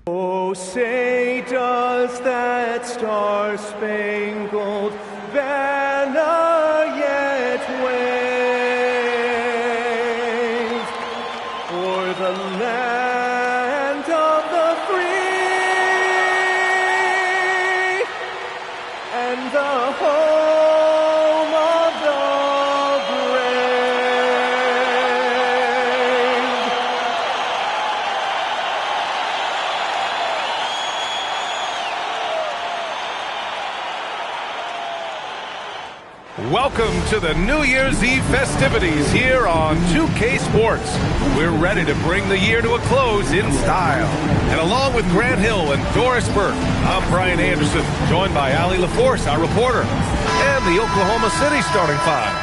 Oh, say does that star-spangled banner yet wave o'er the land of the free and the home of the Welcome to the New Year's Eve festivities here on 2K Sports. We're ready to bring the year to a close in style. And along with Grant Hill and Doris Burke, I'm Brian Anderson, joined by Allie LaForce, our reporter, and the Oklahoma City starting five.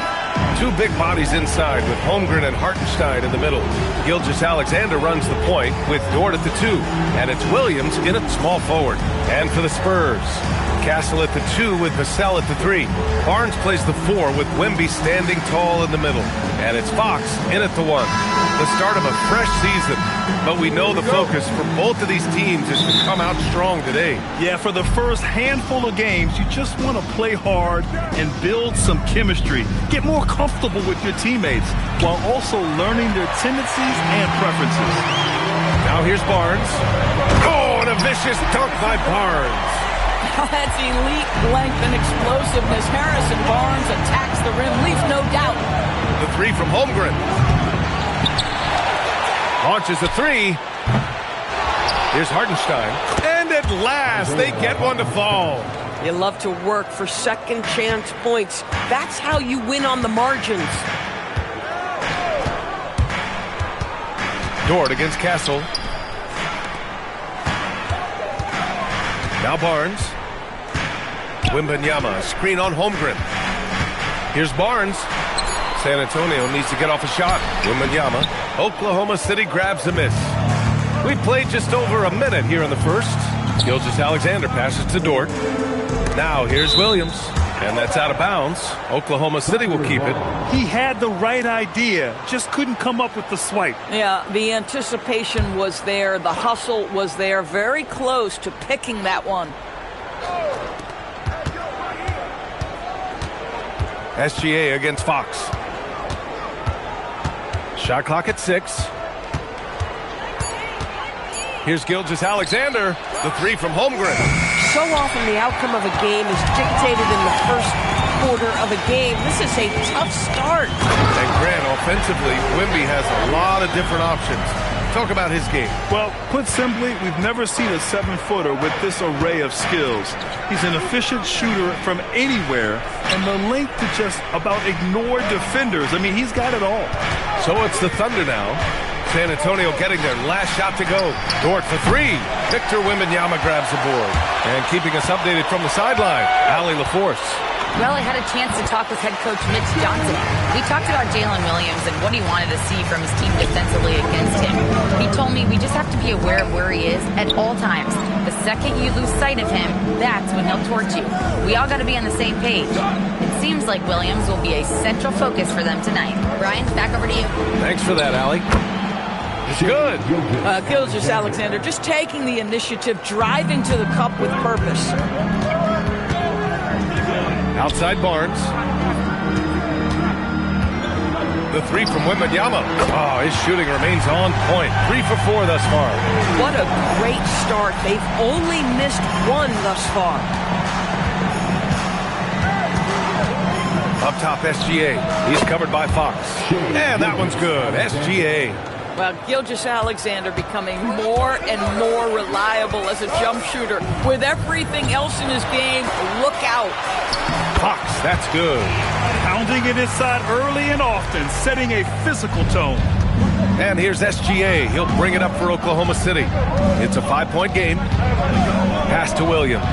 Two big bodies inside with Holmgren and Hartenstein in the middle. Gilgeous-Alexander runs the point with Dort at the 2, and it's Williams in at small forward. And for the Spurs, Castle at the 2 with Vassell at the 3. Barnes plays the 4 with Wemby standing tall in the middle. And it's Fox in at the 1. The start of a fresh season, but we know the focus for both of these teams is to come out strong today. Yeah, for the first handful of games, you just want to play hard and build some chemistry. Get more comfortable with your teammates while also learning their tendencies and preferences. Now here's Barnes. Oh, and a vicious dunk by Barnes. That's elite length and explosiveness. Harrison Barnes attacks the rim, leaves no doubt. The 3 from Holmgren. Launches the 3. Here's Hartenstein. And at last, they get one to fall. You love to work for second chance points. That's how you win on the margins. Dort against Castle. Now Barnes. Wembanyama, screen on Holmgren. Here's Barnes. San Antonio needs to get off a shot. Wembanyama. Oklahoma City grabs the miss. We played just over a minute here in the first. Gilgeous-Alexander passes to Dort. Now here's Williams. And that's out of bounds. Oklahoma City will keep it. He had the right idea, just couldn't come up with the swipe. Yeah, the anticipation was there. The hustle was there. Very close to picking that one. SGA against Fox. Shot clock at 6. Here's Gilgeous-Alexander. The 3 from Holmgren. So often the outcome of a game is dictated in the first quarter of a game. This is a tough start. And Grant, offensively, Wemby has a lot of different options. Talk about his game. Well, put simply, we've never seen a 7-footer with this array of skills. He's an efficient shooter from anywhere, and the length to just about ignore defenders. I mean, he's got it all. So it's the Thunder now. San Antonio getting their last shot to go. Dort for 3. Victor Wembanyama grabs the board. And keeping us updated from the sideline, Allie LaForce. Well, I had a chance to talk with head coach Mitch Johnson. We talked about Jalen Williams and what he wanted to see from his team defensively against him. He told me we just have to be aware of where he is at all times. The second you lose sight of him, that's when he'll torch you. We all got to be on the same page. It seems like Williams will be a central focus for them tonight. Brian, back over to you. Thanks for that, Allie. It's good. Gilgeous-Alexander just taking the initiative, driving to the cup with purpose. Outside Barnes. The 3 from Wembanyama. Oh, his shooting remains on point. 3 for 4 thus far. What a great start. They've only missed 1 thus far. Up top, SGA. He's covered by Fox. And that one's good. SGA. Well, Gilgeous-Alexander becoming more and more reliable as a jump shooter. With everything else in his game, look out. Fox, that's good. Pounding it inside early and often, setting a physical tone. And here's SGA. He'll bring it up for Oklahoma City. It's a 5-point game. Pass to Williams.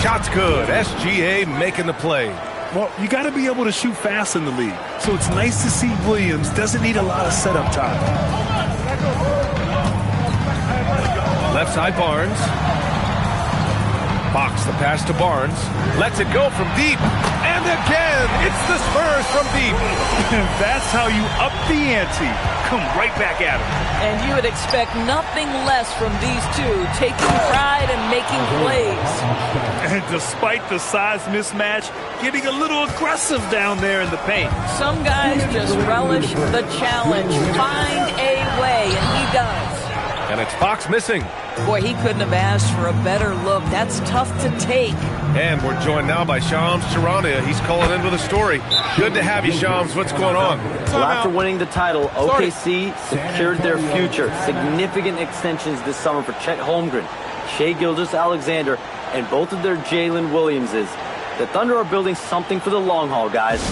Shot's good. SGA making the play. Well, you got to be able to shoot fast in the league. So it's nice to see Williams doesn't need a lot of setup time. Left side Barnes. Fox the pass to Barnes. Lets it go from deep. And again, It's the Spurs from deep. That's how you up the ante. Come right back at him. And you would expect nothing less from these two, taking pride and making plays. And despite the size mismatch, getting a little aggressive down there in the paint. Some guys just relish the challenge. Find a way, and he does. And it's Fox missing. Boy, he couldn't have asked for a better look. That's tough to take. And we're joined now by Shams Charania. He's calling in with a story. Good to have you, Shams. What's going on? Well, after winning the title, OKC secured their future. Significant extensions this summer for Chet Holmgren, Shai Gilgeous-Alexander, and both of their Jalen Williamses. The Thunder are building something for the long haul, guys.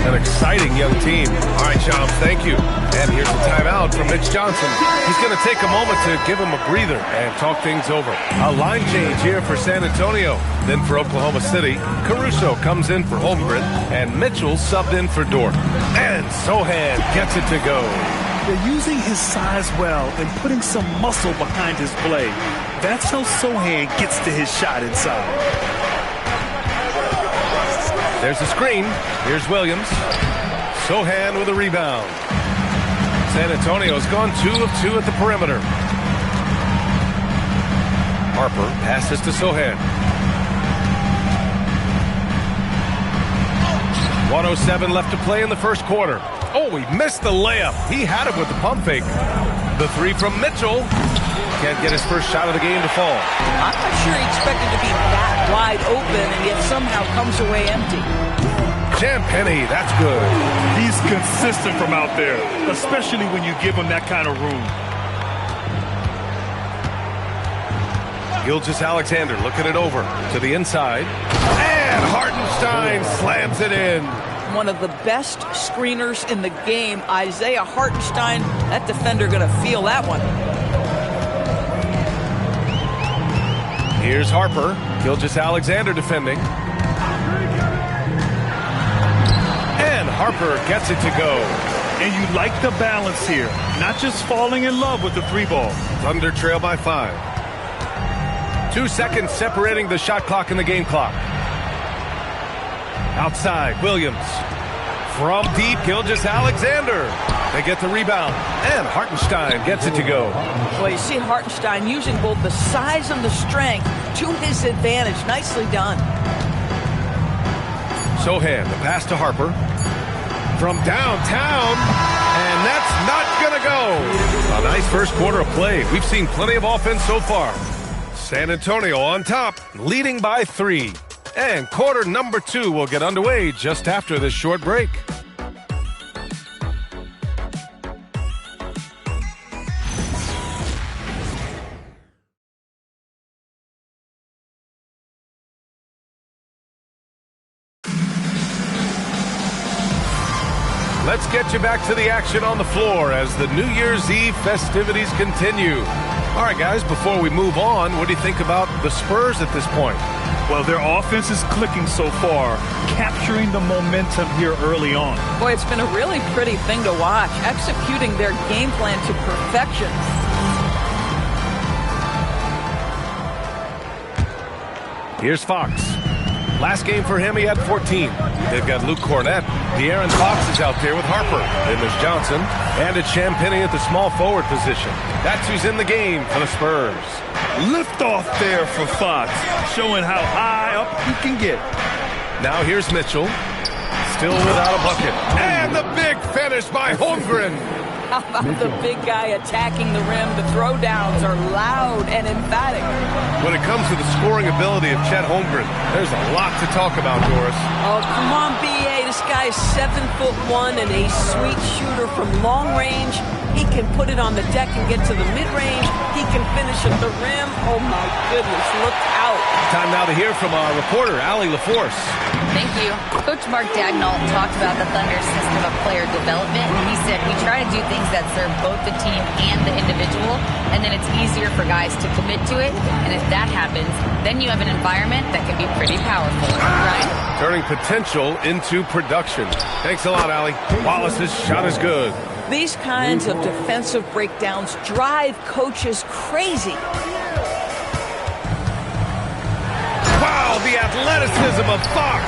An exciting young team. All right, Shams, thank you. And here's the timeout from Mitch Johnson. He's going to take a moment to give him a breather and talk things over. A line change here for San Antonio. Then for Oklahoma City, Caruso comes in for Holmgren, and Mitchell subbed in for Dort. And Sohan gets it to go. They're using his size well and putting some muscle behind his play. That's how Sohan gets to his shot inside. There's the screen. Here's Williams. Sohan with a rebound. San Antonio's gone 2 of 2 at the perimeter. Harper passes to Sohan. 1:07 left to play in the first quarter. Oh, he missed the layup. He had it with the pump fake. The three from Mitchell. Can't get his first shot of the game to fall. I'm not sure he expected to be that wide open and yet somehow comes away empty. Champagnie, that's good. He's consistent from out there, especially when you give him that kind of room. Gilgeous-Alexander looking it over to the inside. And Hartenstein slams it in. One of the best screeners in the game, Isaiah Hartenstein. That defender going to feel that one. Here's Harper. Gilgeous-Alexander defending. And Harper gets it to go. And you like the balance here. Not just falling in love with the three ball. Thunder trail by 5. 2 seconds separating the shot clock and the game clock. Outside, Williams. From deep, Gilgeous-Alexander. They get the rebound, and Hartenstein gets it to go. Well, you see Hartenstein using both the size and the strength to his advantage. Nicely done. Sohan, the pass to Harper. From downtown, and that's not going to go. A nice first quarter of play. We've seen plenty of offense so far. San Antonio on top, leading by 3. And quarter number 2 will get underway just after this short break. Let's get you back to the action on the floor as the New Year's Eve festivities continue. All right, guys, before we move on, what do you think about the Spurs at this point? Well, their offense is clicking so far, capturing the momentum here early on. Boy, it's been a really pretty thing to watch, executing their game plan to perfection. Here's Fox. Last game for him, he had 14. They've got Luke Cornett. De'Aaron Fox is out there with Harper. Then there's Johnson. And it's Champagnie at the small forward position. That's who's in the game for the Spurs. Lift off there for Fox, showing how high up he can get. Now here's Mitchell. Still without a bucket. And the big finish by Holmgren. How about the big guy attacking the rim? The throwdowns are loud and emphatic. When it comes to the scoring ability of Chet Holmgren, there's a lot to talk about, Doris. Oh, come on, B.A. This guy is 7'1" and a sweet shooter from long range. He can put it on the deck and get to the mid-range. He can finish at the rim. Oh, my goodness, look out. Time now to hear from our reporter, Allie LaForce. Thank you. Coach Mark Dagnall talked about the Thunder's system of player development. He said, we try to do things that serve both the team and the individual, and then it's easier for guys to commit to it. And if that happens, then you have an environment that can be pretty powerful, right? Turning potential into production. Thanks a lot, Allie. Wallace's shot is good. These kinds of defensive breakdowns drive coaches crazy. Wow, the athleticism of Fox.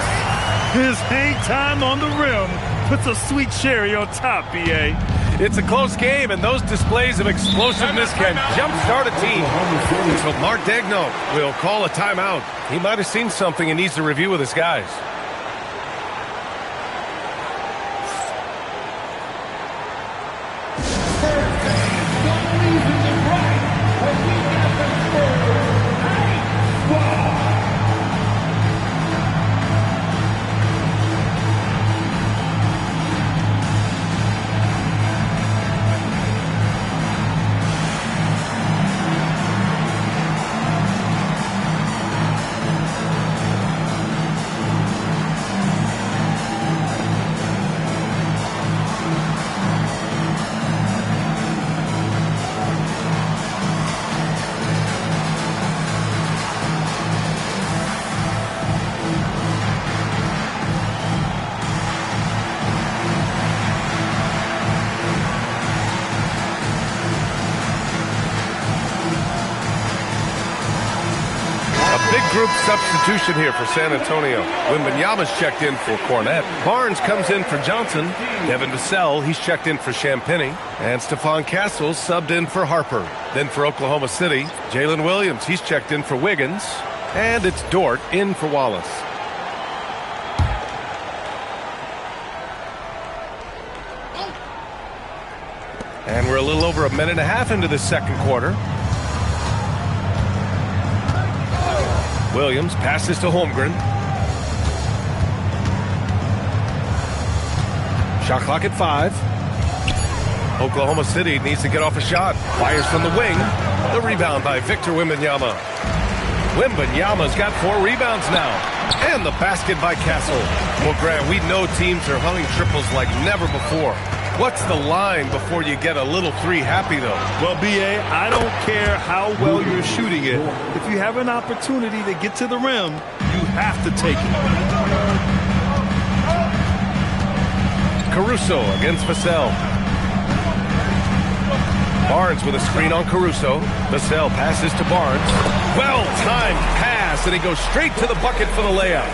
His hang time on the rim puts a sweet cherry on top, B.A. It's a close game, and those displays of explosiveness can jumpstart a team. So Mark Daigneault will call a timeout. He might have seen something and needs to review with his guys. Group substitution here for San Antonio. Wembanyama's checked in for Cornette. Barnes comes in for Johnson. Devin Vassell, he's checked in for Champagnie. And Stephon Castle subbed in for Harper. Then for Oklahoma City, Jalen Williams, he's checked in for Wiggins. And it's Dort in for Wallace. And we're a little over a minute and a half into the second quarter. Williams passes to Holmgren. Shot clock at 5. Oklahoma City needs to get off a shot. Fires from the wing. The rebound by Victor Wembanyama. Wembanyama's got 4 rebounds now. And the basket by Castle. Well, Grant, we know teams are humming triples like never before. What's the line before you get a little 3 happy, though? Well, B.A., I don't care how well you're shooting it. If you have an opportunity to get to the rim, you have to take it. Caruso against Vassell. Barnes with a screen on Caruso. Vassell passes to Barnes. Well-timed pass, and he goes straight to the bucket for the layup.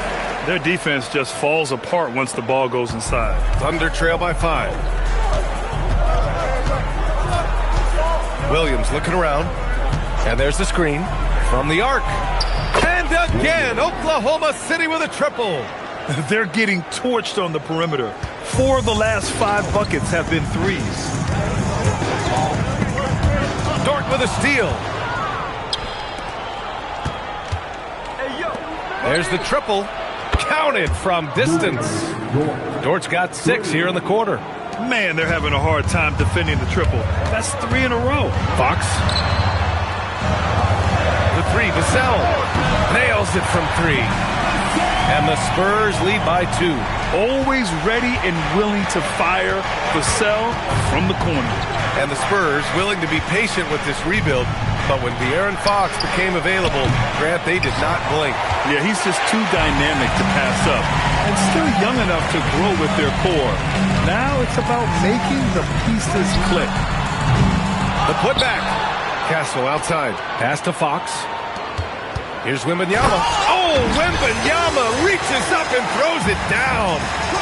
Their defense just falls apart once the ball goes inside. Thunder trail by 5. Williams looking around. And there's the screen from the arc. And again, Oklahoma City with a triple. They're getting torched on the perimeter. 4 of the last 5 buckets have been threes. Dort with a steal. There's the triple. Counted from distance. Dort's got 6 here in the quarter. Man, they're having a hard time defending the triple. That's 3 in a row. Fox. The 3, Vassell. Nails it from 3. And the Spurs lead by 2. Always ready and willing to fire Vassell from the corner. And the Spurs willing to be patient with this rebuild. But when De'Aaron Fox became available, Grant, they did not blink. Yeah, he's just too dynamic to pass up. And still young enough to grow with their core. Now it's about making the pieces click. The putback. Castle outside. Pass to Fox. Here's Wembanyama. Oh, Wembanyama reaches up and throws it down.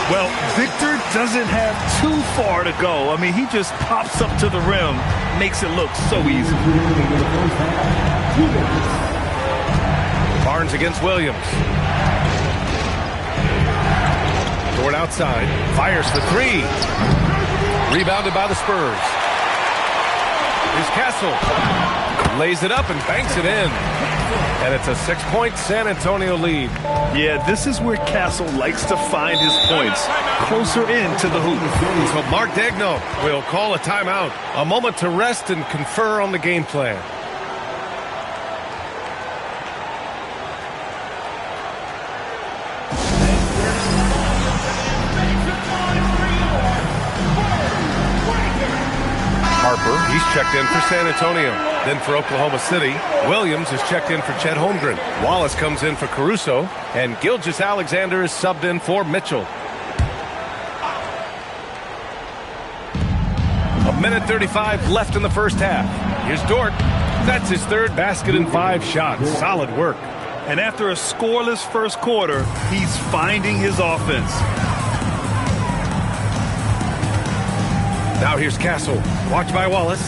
Well, Victor doesn't have too far to go. I mean, he just pops up to the rim, makes it look so easy. Barnes against Williams. Dort outside. Fires for 3. Rebounded by the Spurs. Here's Castle. Lays it up and banks it in. And it's a 6-point San Antonio lead. Yeah, this is where Castle likes to find his points. Closer in to the hoop. So Mark Daigneault will call a timeout. A moment to rest and confer on the game plan. Harper, he's checked in for San Antonio. Then for Oklahoma City, Williams is checked in for Chet Holmgren. Wallace comes in for Caruso, and Gilgeous-Alexander is subbed in for Mitchell. 1:35 left in the first half. Here's Dort. That's his 3rd basket and 5 shots. Solid work. And after a scoreless first quarter, he's finding his offense. Now here's Castle. Watched by Wallace.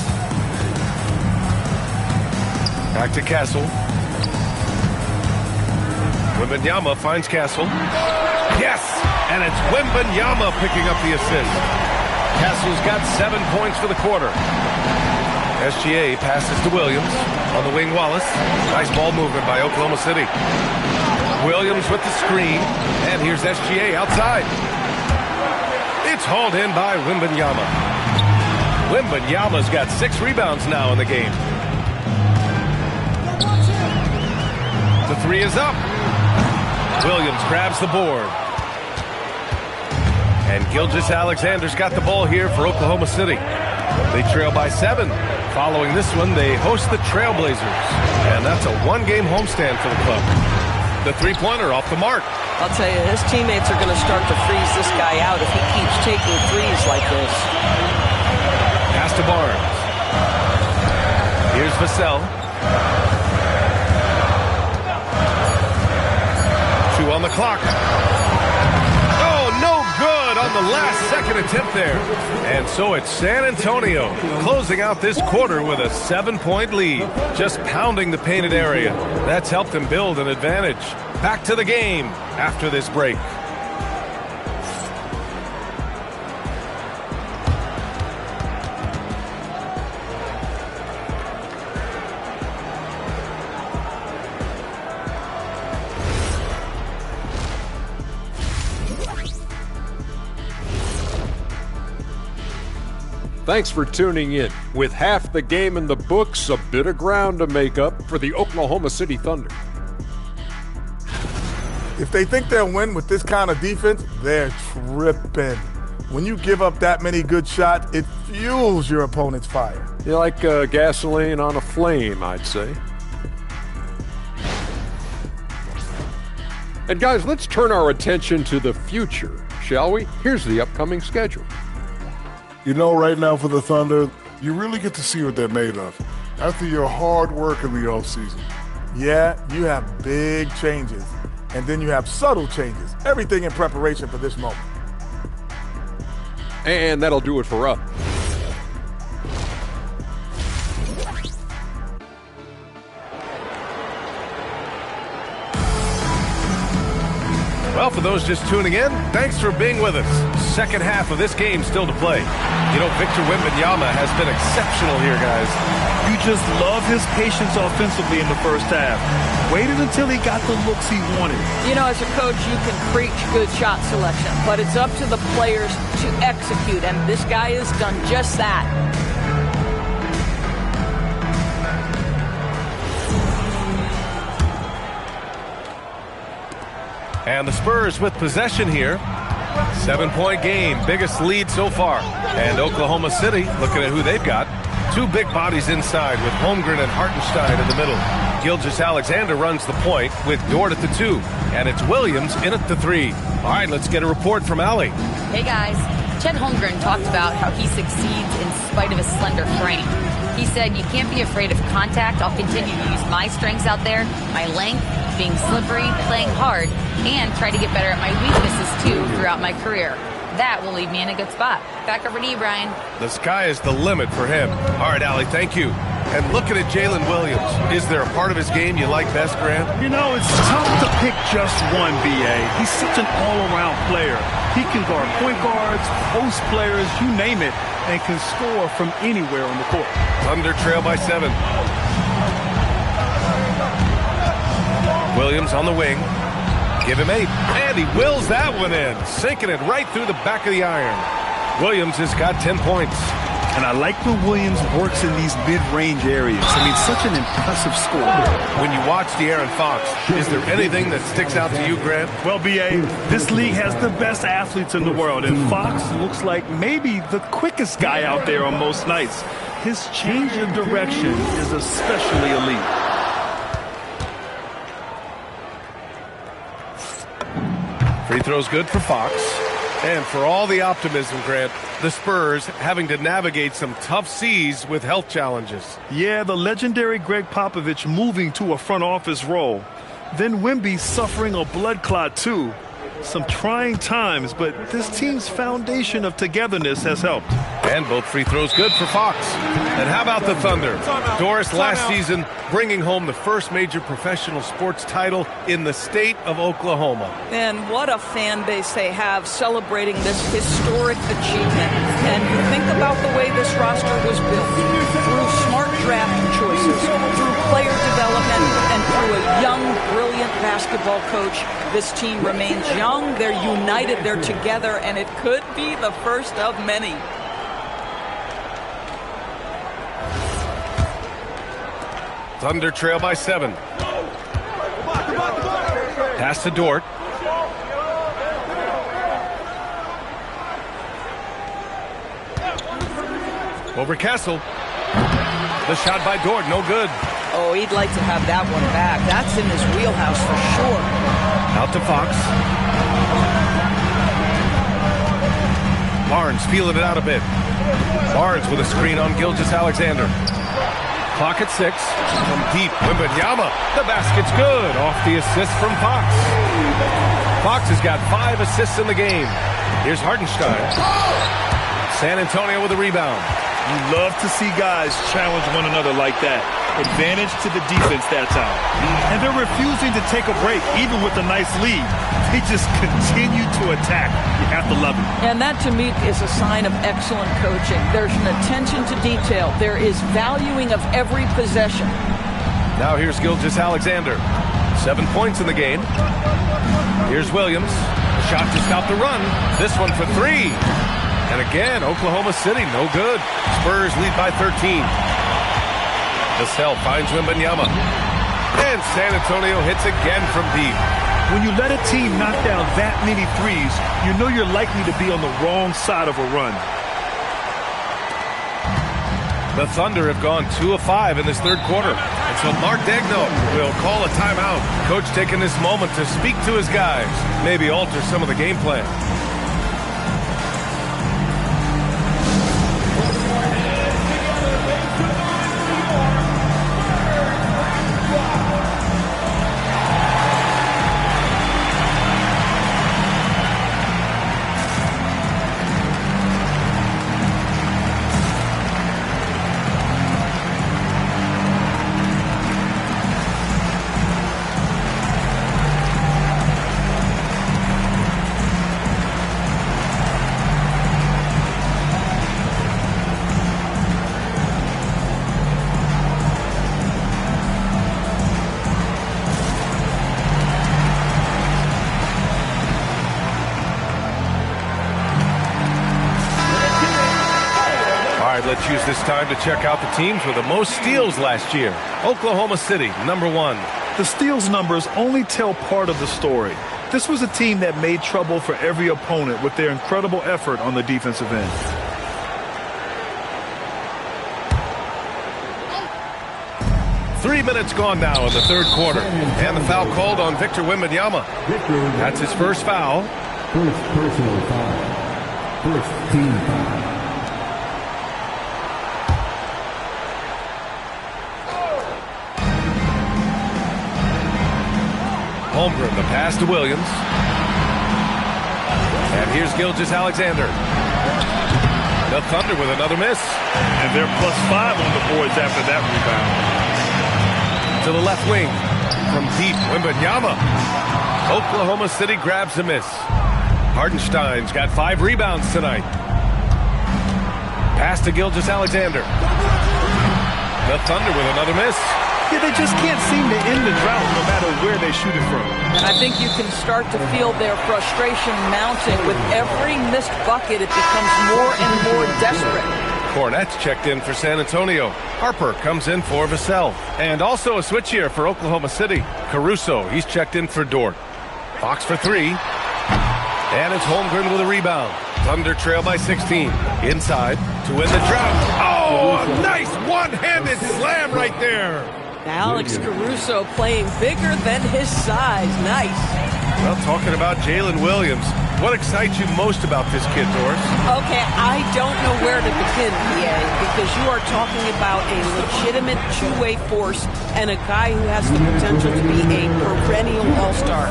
Back to Castle. Wembanyama finds Castle. Yes! And it's Wembanyama picking up the assist. Castle's got 7 points for the quarter. SGA passes to Williams. On the wing, Wallace. Nice ball movement by Oklahoma City. Williams with the screen. And here's SGA outside. It's hauled in by Wembanyama. Wembanyama's got 6 rebounds now in the game. The 3 is up. Williams grabs the board. And Gilgeous-Alexander's got the ball here for Oklahoma City. They trail by 7. Following this one, they host the Trailblazers. And that's a 1-game homestand for the club. The three-pointer off the mark. I'll tell you, his teammates are going to start to freeze this guy out if he keeps taking threes like this. Pass to Barnes. Here's Vassell. 2 on the clock. Oh, no good on the last second attempt there. And so it's San Antonio closing out this quarter with a 7-point lead. Just pounding the painted area. That's helped them build an advantage. Back to the game after this break. Thanks for tuning in. With half the game in the books, a bit of ground to make up for the Oklahoma City Thunder. If they think they'll win with this kind of defense, they're tripping. When you give up that many good shots, it fuels your opponent's fire. You're like gasoline on a flame, I'd say. And guys, let's turn our attention to the future, shall we? Here's the upcoming schedule. You know, right now for the Thunder, you really get to see what they're made of after your hard work in the offseason. Yeah, you have big changes, and then you have subtle changes. Everything in preparation for this moment. And that'll do it for us. Well, for those just tuning in, thanks for being with us. Second half of this game still to play. You know, Victor Wembanyama has been exceptional here, guys. You just love his patience offensively in the first half. Waited until he got the looks he wanted. You know, as a coach, you can preach good shot selection, but it's up to the players to execute, and this guy has done just that. And the Spurs with possession here. 7-point game, biggest lead so far. And Oklahoma City, looking at who they've got. 2 big bodies inside with Holmgren and Hartenstein in the middle. Gilgeous-Alexander runs the point with Dort at the 2. And it's Williams in at the 3. All right, let's get a report from Allie. Hey guys, Chet Holmgren talked about how he succeeds in spite of his slender frame. He said, you can't be afraid of contact. I'll continue to use my strengths out there, my length, being slippery, playing hard, and try to get better at my weaknesses too throughout my career. That will leave me in a good spot. Back over to you, Brian. The sky is the limit for him. All right, Allie, thank you. And looking at Jalen Williams, is there a part of his game you like best, Grant? You know, it's tough to pick just one, B.A. He's such an all-around player. He can guard point guards, post players, you name it, and can score from anywhere on the court. Thunder trail by 7. Williams on the wing. Give him 8. And he wills that one in, sinking it right through the back of the iron. Williams has got 10 points. And I like when Williams works in these mid-range areas. I mean, such an impressive score. When you watch De'Aaron Fox, is there anything that sticks out to you, Grant? Well, B.A., this league has the best athletes in the world, and Fox looks like maybe the quickest guy out there on most nights. His change of direction is especially elite. Free throw's good for Fox. And for all the optimism, Grant, the Spurs having to navigate some tough seas with health challenges. Yeah, the legendary Greg Popovich moving to a front office role. Then Wemby suffering a blood clot too. Some trying times, but this team's foundation of togetherness has helped. And both free throws good for Fox. And how about the Thunder? Doris, last season bringing home the first major professional sports title in the state of Oklahoma. And what a fan base they have celebrating this historic achievement. And you think about the way this roster was built, through smart draft choices, through player development, and through a young, brilliant basketball coach. This team remains young, they're united, they're together, and it could be the first of many. Thunder trail by 7. Pass to Dort. Over Kessel. The shot by Dort, no good. Oh, he'd like to have that one back. That's in his wheelhouse for sure. Out to Fox. Barnes feeling it out a bit. Barnes with a screen on Gilgeous-Alexander. Clock at 6. From deep, Wembanyama. The basket's good. Off the assist from Fox. Fox has got 5 assists in the game. Here's Hartenstein. San Antonio with a rebound. You love to see guys challenge one another like that. Advantage to the defense that time. And they're refusing to take a break, even with a nice lead. They just continue to attack. You have to love it. And that, to me, is a sign of excellent coaching. There's an attention to detail. There is valuing of every possession. Now here's Gilgeous-Alexander. 7 points in the game. Here's Williams. A shot to stop the run. This one for 3. And again, Oklahoma City, no good. Spurs lead by 13. Vassell finds Wembanyama. And San Antonio hits again from deep. When you let a team knock down that many threes, you know you're likely to be on the wrong side of a run. The Thunder have gone 2 of 5 in this third quarter. And so Mark Daigneault will call a timeout. Coach taking this moment to speak to his guys, maybe alter some of the game plan. Let's use this time to check out the teams with the most steals last year. Oklahoma City, number 1. The steals numbers only tell part of the story. This was a team that made trouble for every opponent with their incredible effort on the defensive end. Three minutes gone now in the third quarter. And the foul called on Victor Wembanyama. That's his first foul. First personal foul. First team foul. Holmgren, the pass to Williams. And here's Gilgeous-Alexander. The Thunder with another miss. And they're +5 on the boards after that rebound. To the left wing. From deep, Wembanyama. Oklahoma City grabs a miss. Hartenstein's got 5 rebounds tonight. Pass to Gilgeous-Alexander. The Thunder with another miss. Yeah, they just can't seem to end the drought no matter where they shoot it from. And I think you can start to feel their frustration mounting. With every missed bucket, it becomes more and more desperate. Cornett's checked in for San Antonio. Harper comes in for Vassell. And also a switch here for Oklahoma City. Caruso, he's checked in for Dort. Fox for 3. And it's Holmgren with a rebound. Thunder trail by 16. Inside to win the drought. Oh, a nice one-handed slam right there. Alex Caruso playing bigger than his size. Nice. Well, talking about Jalen Williams, What excites you most about this kid, Doris? Okay, I don't know where to begin, PA, because you are talking about a legitimate two-way force and a guy who has the potential to be a perennial all-star.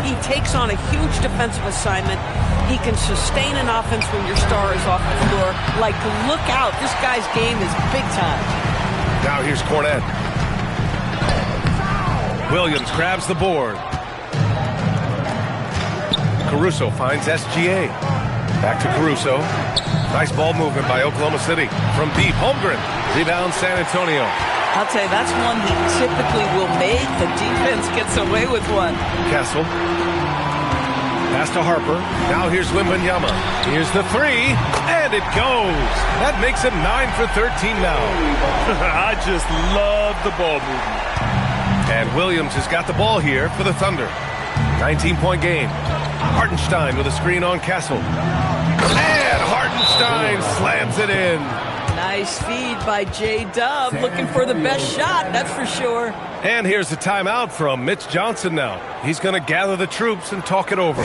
He takes on a huge defensive assignment. He can sustain an offense when your star is off the floor. Like, look out. This guy's game is big time. Now here's Cornette. Williams grabs the board. Caruso finds SGA. Back to Caruso. Nice ball movement by Oklahoma City. From deep, Holmgren. Rebound San Antonio. I'll tell you, that's one he typically will make. The defense gets away with one. Castle. Pass to Harper. Now here's Wembanyama. Here's the three, and it goes. That makes him 9 for 13 now. I just love the ball movement. And Williams has got the ball here for the Thunder. 19-point game. Hartenstein with a screen on Castle. And Hartenstein slams it in. Nice feed by J-Dub. Looking for the best shot, that's for sure. And here's the timeout from Mitch Johnson now. He's going to gather the troops and talk it over.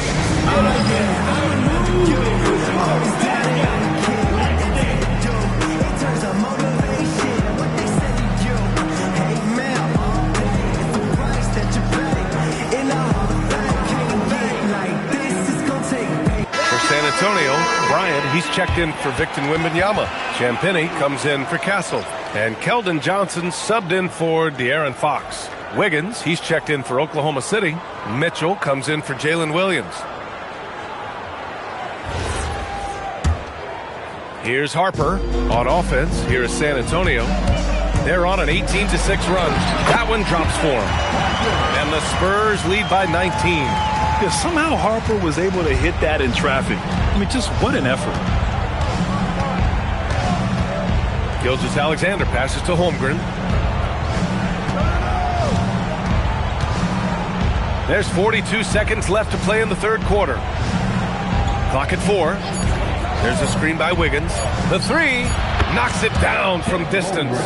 San Antonio, Bryant, he's checked in for Victor Wembanyama. Champagnie comes in for Castle. And Keldon Johnson subbed in for De'Aaron Fox. Wiggins, he's checked in for Oklahoma City. Mitchell comes in for Jalen Williams. Here's Harper on offense. Here is San Antonio. They're on an 18-6 run. That one drops for him. And the Spurs lead by 19. Yeah, somehow Harper was able to hit that in traffic. I mean, just what an effort. Gilgeous-Alexander passes to Holmgren. There's 42 seconds left to play in the third quarter. Clock at 4. There's a screen by Wiggins. The three knocks it down from distance.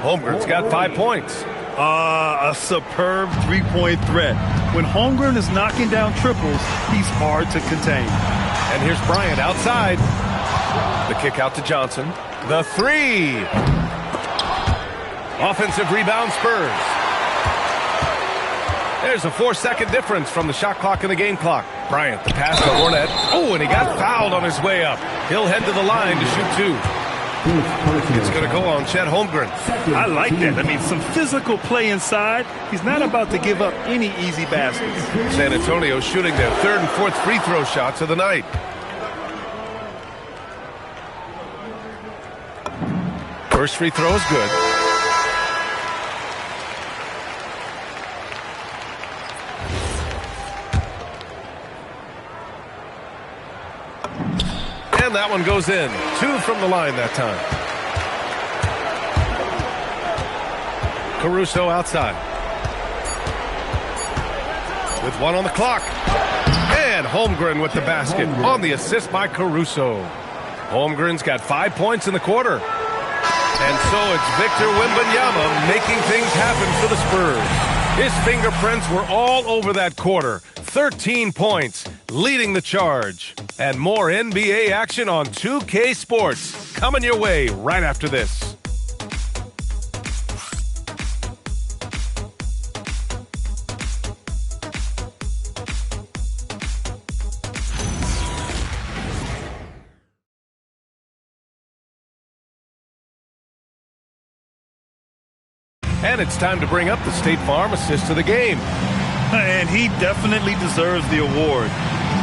Holmgren's got 5 points. A superb three-point threat. When Holmgren is knocking down triples, he's hard to contain. And here's Bryant outside. The kick out to Johnson. The three. Offensive rebound Spurs. There's a 4-second difference from the shot clock and the game clock. Bryant, the pass to Cornette. Oh, and he got fouled on his way up. He'll head to the line to shoot 2. It's going to go on Chet Holmgren. I like that. I mean, some physical play inside. He's not about to give up any easy baskets. San Antonio shooting their third and fourth free throw shots of the night. First free throw is good. And that one goes in. 2 from the line that time. Caruso outside. With 1 on the clock. And Holmgren with the basket on the assist by Caruso. Holmgren's got 5 points in the quarter. And so it's Victor Wembanyama making things happen for the Spurs. His fingerprints were all over that quarter. 13 points, leading the charge. And more NBA action on 2K Sports. Coming your way right after this. And it's time to bring up the State Farm assist of the game. And he definitely deserves the award.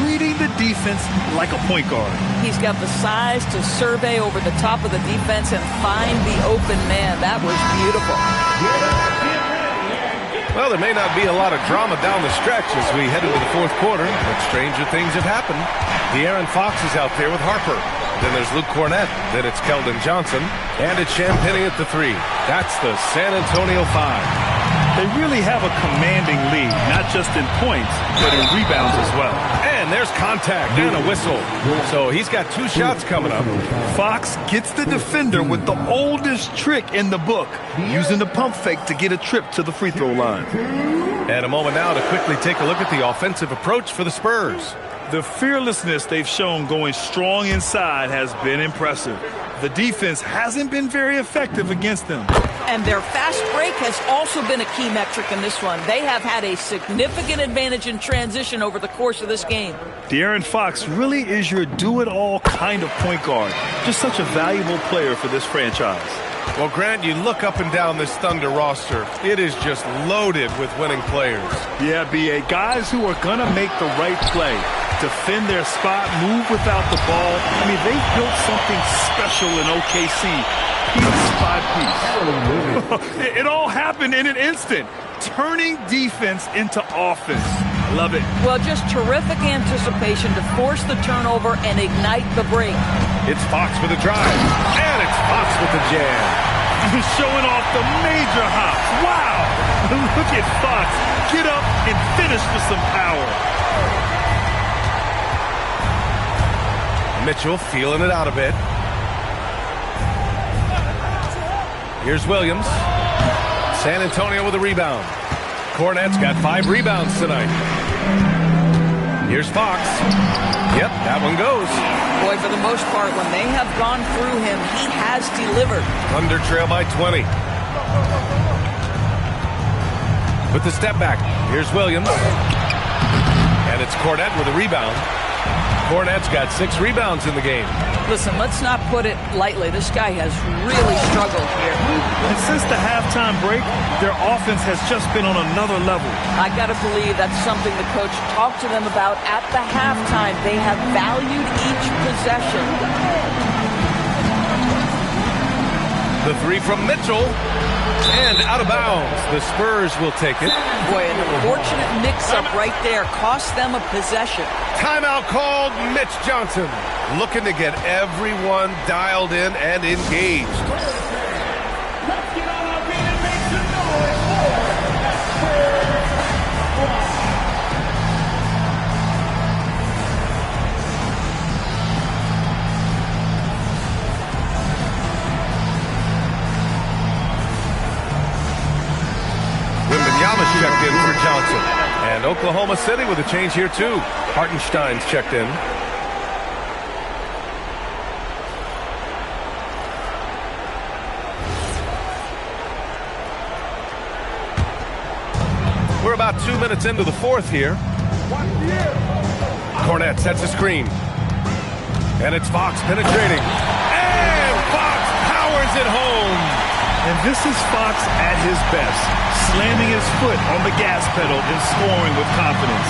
Reading the defense like a point guard. He's got the size to survey over the top of the defense and find the open man. That was beautiful. Well, there may not be a lot of drama down the stretch as we head into the fourth quarter, but stranger things have happened. De'Aaron Fox is out there with Harper. Then there's Luke Cornette. Then it's Keldon Johnson. And it's Champagnie at the 3. That's the San Antonio 5. They really have a commanding lead, not just in points, but in rebounds as well. And there's contact and a whistle. So he's got 2 shots coming up. Fox gets the defender with the oldest trick in the book, using the pump fake to get a trip to the free throw line. And a moment now to quickly take a look at the offensive approach for the Spurs. The fearlessness they've shown going strong inside has been impressive. The defense hasn't been very effective against them. And their fast break has also been a key metric in this one. They have had a significant advantage in transition over the course of this game. De'Aaron Fox really is your do-it-all kind of point guard. Just such a valuable player for this franchise. Well, Grant, you look up and down this Thunder roster. It is just loaded with winning players. Yeah, B.A. Guys who are going to make the right play, defend their spot, move without the ball. I mean, they've built something special in OKC. Piece by piece. It all happened in an instant. Turning defense into offense. I love it. Well, just terrific anticipation to force the turnover and ignite the break. It's Fox with a drive. And it's Fox with the jam. He's showing off the major hops. Wow. Look at Fox. Get up and finish with some power. Mitchell feeling it out a bit. Here's Williams. San Antonio with a rebound. Cornette's got 5 rebounds tonight. Here's Fox. Yep, that one goes. Boy, for the most part, when they have gone through him, he has delivered. Thunder trail by 20. With the step back, here's Williams. And it's Cornette with a rebound. Cornette's got 6 rebounds in the game. Listen, let's not put it lightly. This guy has really struggled here. And since the halftime break, their offense has just been on another level. I got to believe that's something the coach talked to them about at the halftime. They have valued each possession. The 3 from Mitchell. And out of bounds. The Spurs will take it. Boy, an unfortunate mix-up right there cost them a possession. Timeout called. Mitch Johnson looking to get everyone dialed in and engaged. Let's get on our feet and make some Wembenyama's checked in for Johnson. And Oklahoma City with a change here too. Hartenstein's checked in. We're about 2 minutes into the fourth here. Cornette sets a screen. And it's Fox penetrating. And Fox powers it home. And this is Fox at his best, slamming his foot on the gas pedal and scoring with confidence.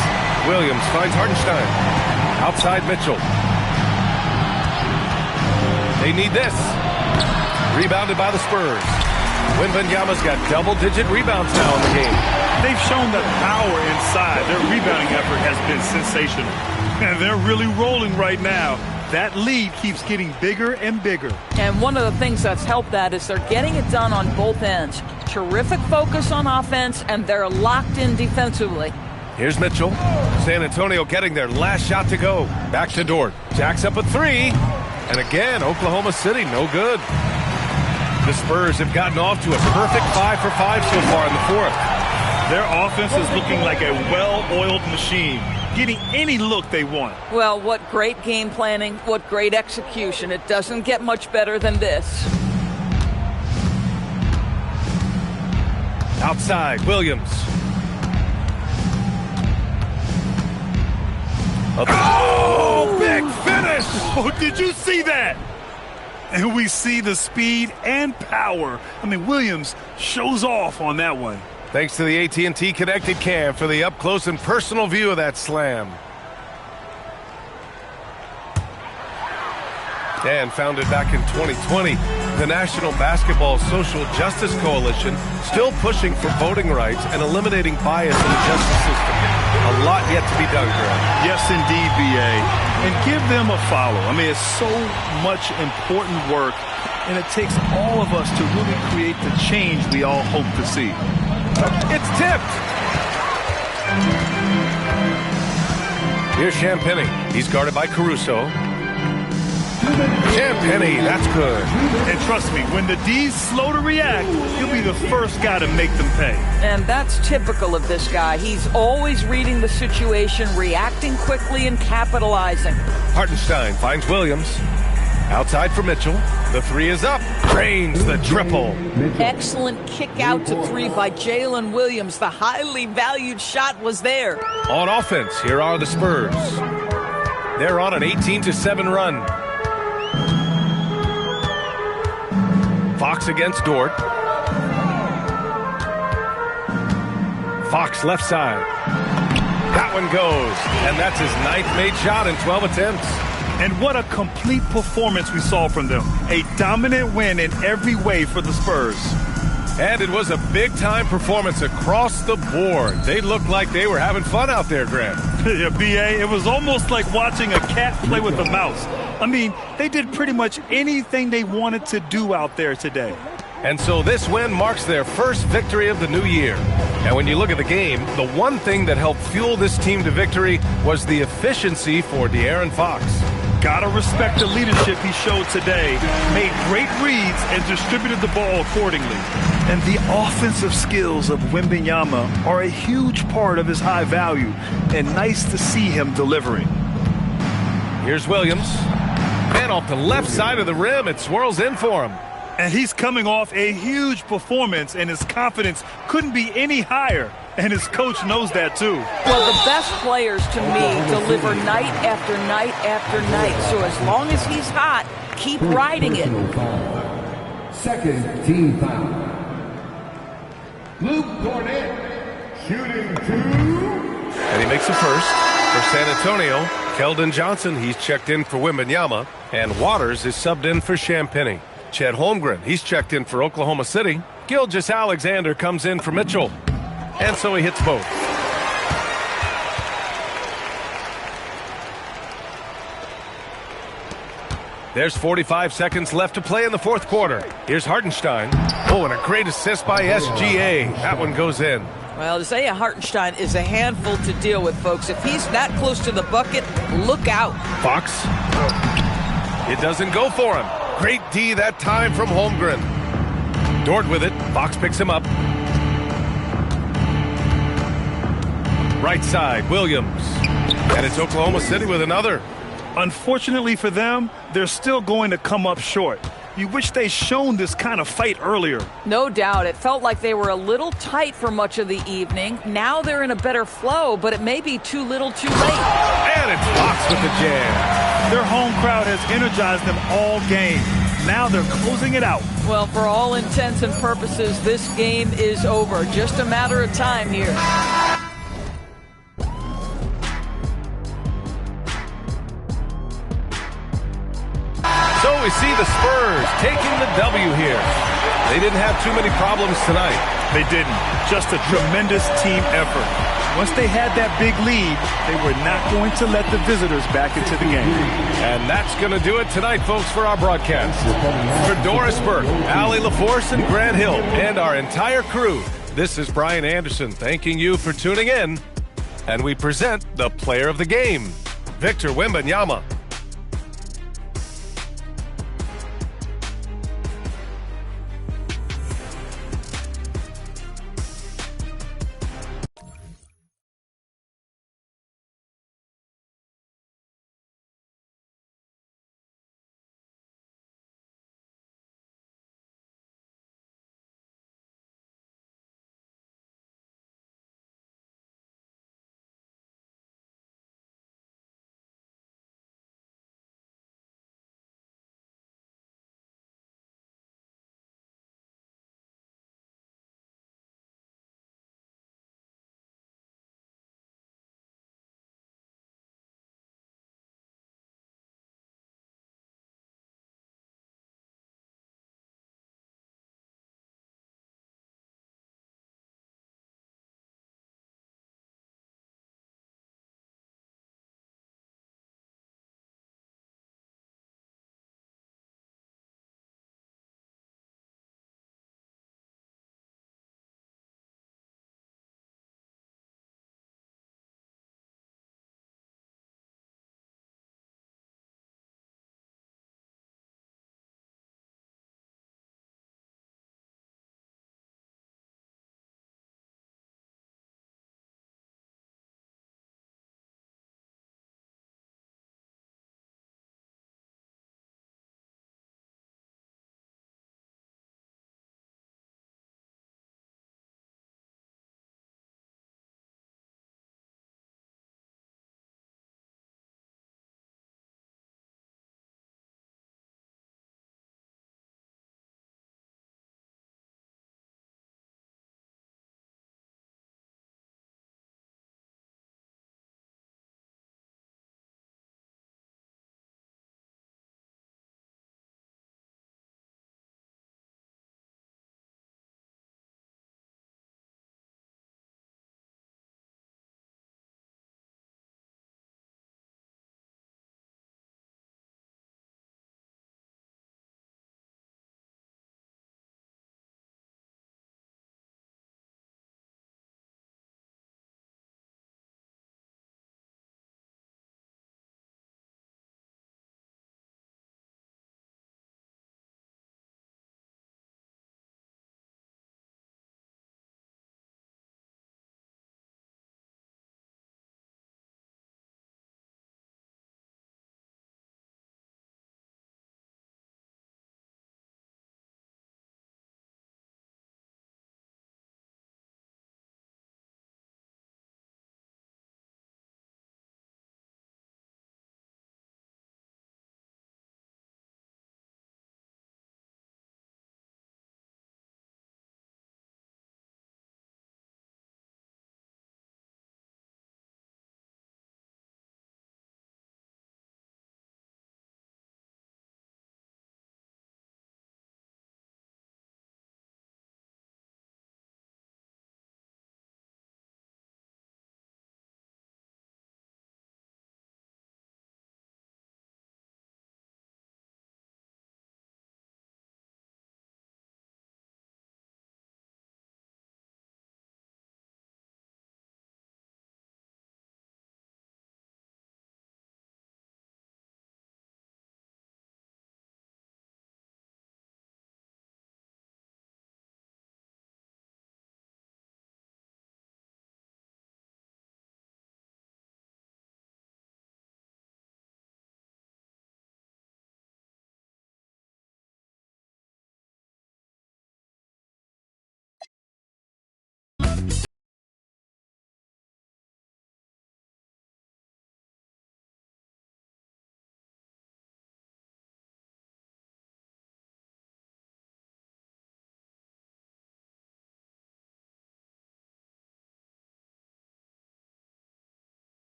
Williams finds Hartenstein. Outside Mitchell. They need this. Rebounded by the Spurs. Wembenyama's got double-digit rebounds now in the game. They've shown that power inside. Their rebounding effort has been sensational. And they're really rolling right now. That lead keeps getting bigger and bigger. And one of the things that's helped that is they're getting it done on both ends. Terrific focus on offense, and they're locked in defensively. Here's Mitchell. San Antonio getting their last shot to go. Back to Dort. Jacks up a 3. And again, Oklahoma City, no good. The Spurs have gotten off to a perfect 5 for 5 so far in the fourth. Their offense is looking like a well-oiled machine, getting any look they want. Well, what great game planning, what great execution. It doesn't get much better than this. Outside, Williams. Oh, big finish! Oh, did you see that? And we see the speed and power. I mean, Williams shows off on that one. Thanks to the AT&T Connected Cam for the up-close and personal view of that slam. And founded back in 2020, the National Basketball Social Justice Coalition still pushing for voting rights and eliminating bias in the justice system. A lot yet to be done, Greg. Yes, indeed, B.A. And give them a follow. I mean, it's so much important work, and it takes all of us to really create the change we all hope to see. It's tipped. Here's Champagny. He's guarded by Caruso. Champagny, that's good. And trust me, when the D's slow to react, you'll be the first guy to make them pay. And that's typical of this guy. He's always reading the situation, reacting quickly, and capitalizing. Hartenstein finds Williams. Outside for Mitchell. The three is up. Drains the triple. Excellent kick out to three by Jalen Williams. The highly valued shot was there. On offense, here are the Spurs. They're on an 18-7 run. Fox against Dort. Fox left side. That one goes. And that's his 9th made shot in 12 attempts. And what a complete performance we saw from them. A dominant win in every way for the Spurs. And it was a big-time performance across the board. They looked like they were having fun out there, Grant. Yeah, B.A., it was almost like watching a cat play with a mouse. I mean, they did pretty much anything they wanted to do out there today. And so this win marks their first victory of the new year. And when you look at the game, the one thing that helped fuel this team to victory was the efficiency for De'Aaron Fox. Gotta respect the leadership he showed today. Made great reads and distributed the ball accordingly. And the offensive skills of Wemby are a huge part of his high value. And nice to see him delivering. Here's Williams. And off the left side of the rim, it swirls in for him. And he's coming off a huge performance, and his confidence couldn't be any higher. And his coach knows that, too. Well, the best players, to me, deliver night after night after night. So as long as he's hot, keep riding it. Second team foul. Luke Cornett, shooting 2. And he makes the first. For San Antonio, Keldon Johnson, he's checked in for Wembanyama. And Waters is subbed in for Champagny. Chet Holmgren, he's checked in for Oklahoma City. Gilgeous-Alexander comes in for Mitchell. And so he hits both. There's 45 seconds left to play in the fourth quarter. Here's Hartenstein. Oh, and a great assist by SGA. That one goes in. Well, Isaiah Hartenstein is a handful to deal with, folks. If he's that close to the bucket, look out. Fox. It doesn't go for him. Great D that time from Holmgren. Dort with it. Fox picks him up. Right side, Williams. And it's Oklahoma City with another. Unfortunately for them, they're still going to come up short. You wish they'd shown this kind of fight earlier. No doubt. It felt like they were a little tight for much of the evening. Now they're in a better flow, but it may be too little too late. And it's Fox with the jam. Their home crowd has energized them all game. Now they're closing it out. Well, for all intents and purposes, this game is over. Just a matter of time here. So we see the Spurs taking the W here. They didn't have too many problems tonight. They didn't. Just a tremendous team effort. Once they had that big lead, they were not going to let the visitors back into the game. And that's going to do it tonight, folks, for our broadcast. For Doris Burke, Allie LaForce, and Grant Hill, and our entire crew, this is Brian Anderson thanking you for tuning in. And we present the player of the game, Victor Wembanyama.